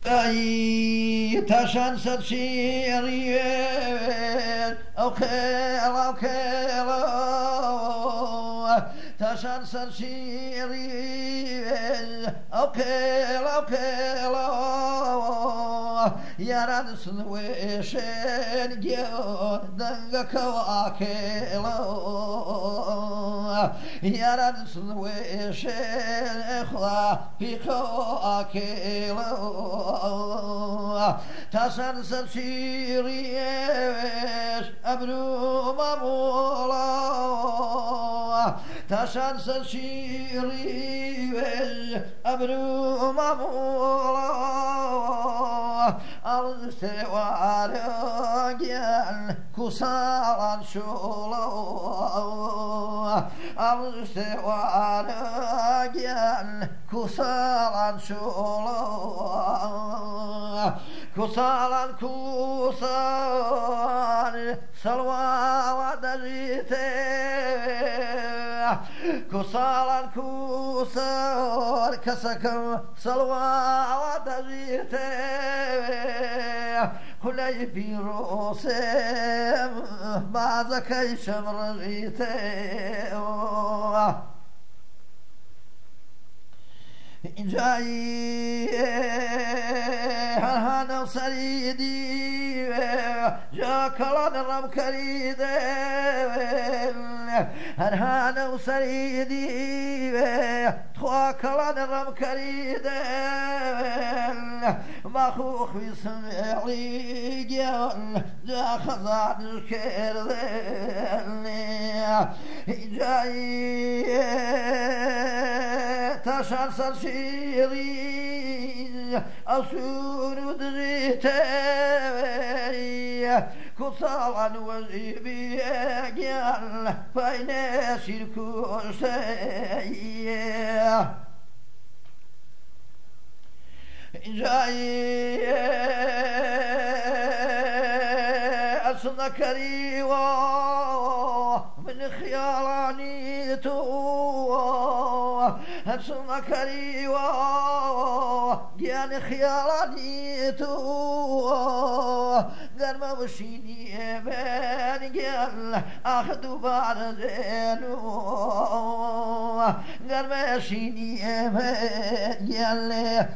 أي تشان سيريين أو كيلا تشان سيريين أو كيلا يا راد سنويشين جيون دنگك واكيلا يا راد سنويشين إخوا بيكو أكيلا تشان سيريش أبرو مامولا تشان سيريش أبرو مامولا أرستوارجان كسالان شولا أرستوارجان كسالان شولا كسالان سلوى ودريته كسالان كسكم سلوى ودريته هلاي بيروسم بعضك يشمر ريته جاي هانا سريدي جاك لنا كريد هانا سريدي تواك لنا كريد ما خوخ بسمعي جال جا خزان الكرد جاي تشان سرشيري أسور دريتي كسالان وزيبي جال فاين سيركوسي جاي أصنكري من خيالاني تو أصنكري جاني خيالاني تو قرم وشيني من قال أخذ بعد زينو قرم وشيني من قال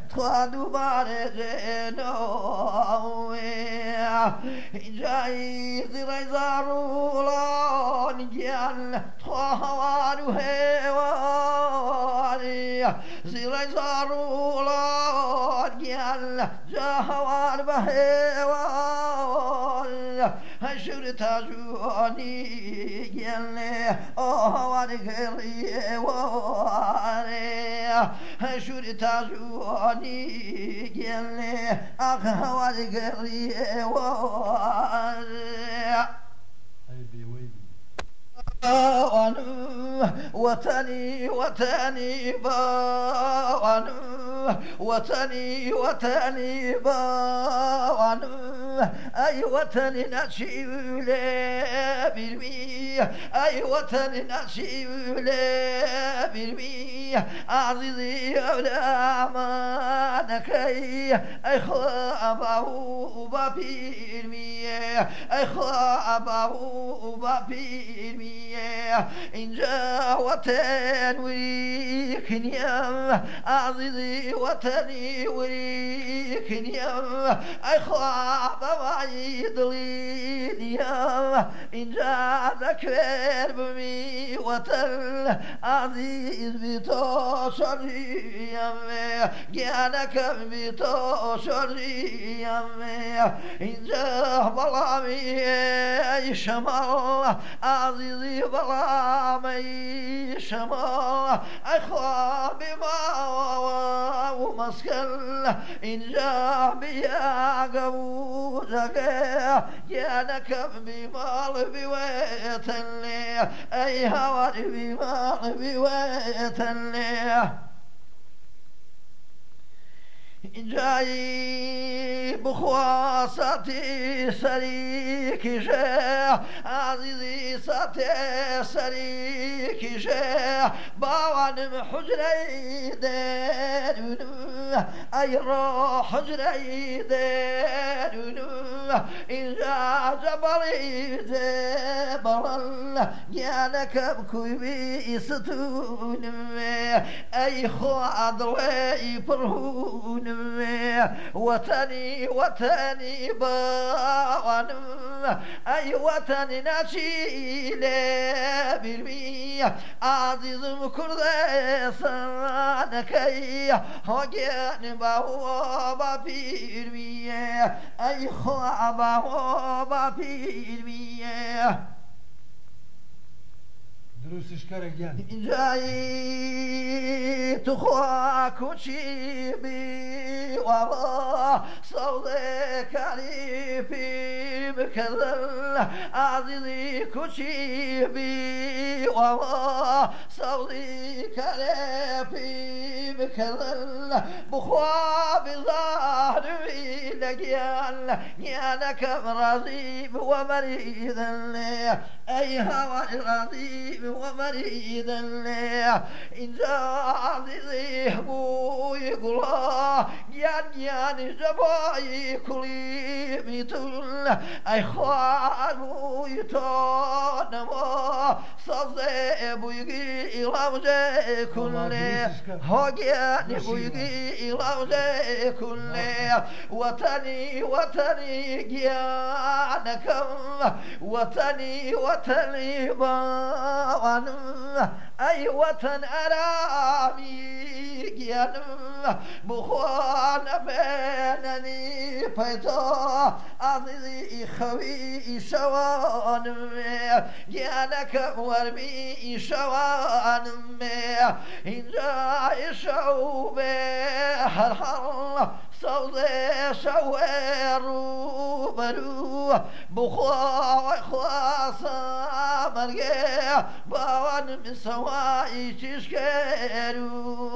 تخذ بعد زينو جاي زري زارولان جال تخوانو هواني زري زارولان جال جهوان بهوان هشور تاجواني جال اوان غيري واني هشور تاجواني جال اخوان غيري وطني وطني باوان وطني باوان أي وطني نشيل برمي أي وطني نشيل برمي عزيزي أولا ما نكي أي خابه بابيرمي أي خابه بابيرمي إن جاء وطن وريكن يم عزيزي وطني وريكن يم أي خواب بعيد لين يم إن جاء ذكر بمي وطن عزيز بتوشر يم جانك بتوشر يم إن جاء بلامي شمال عزيزي بلامي شمال أخواب ما ومسكن إن جاء بيا قبوزك جانك بمال بويتني أي هوار بمال بويتني جاي بخواستي سريك شاه عزيزي ساتي سريك شاه باوانم حجري دارونو أي روح حجري دارونو إنجا جبري زبرل يانك بكوي بيستون أي خواد وي برهون وطني وطني باوانم أي وطني ناشي برمي عزيزم كردستان كي هاجن باو بابيرمي أي خواب باو بابيرمي دروسش كره جان جاي تخوا كوشي بي وابا صوتك علي في مكذل عزيزي كوشي بي وابا صوتك علي في مكذل بخوا بظهري لقيال يانك مرضيب ومريض أي هوى الغضيب ومريضا إن عزيزي هو يقول يان جباي كلي ميتول أي خوان يتونما صزي بيجي لوجه كل هاجي بيجي لوجه كل وطني وطني جيانكم وطني وطني باوانم أي وطن أرامي جيانم بخوان بينني بيتا عزيزي خوي شوانم جيانك ورمي شوانم إن جاء شعوب هرحل صوزي شويرو برو بخوا خواصا مرقى باوان من سواي تشكرو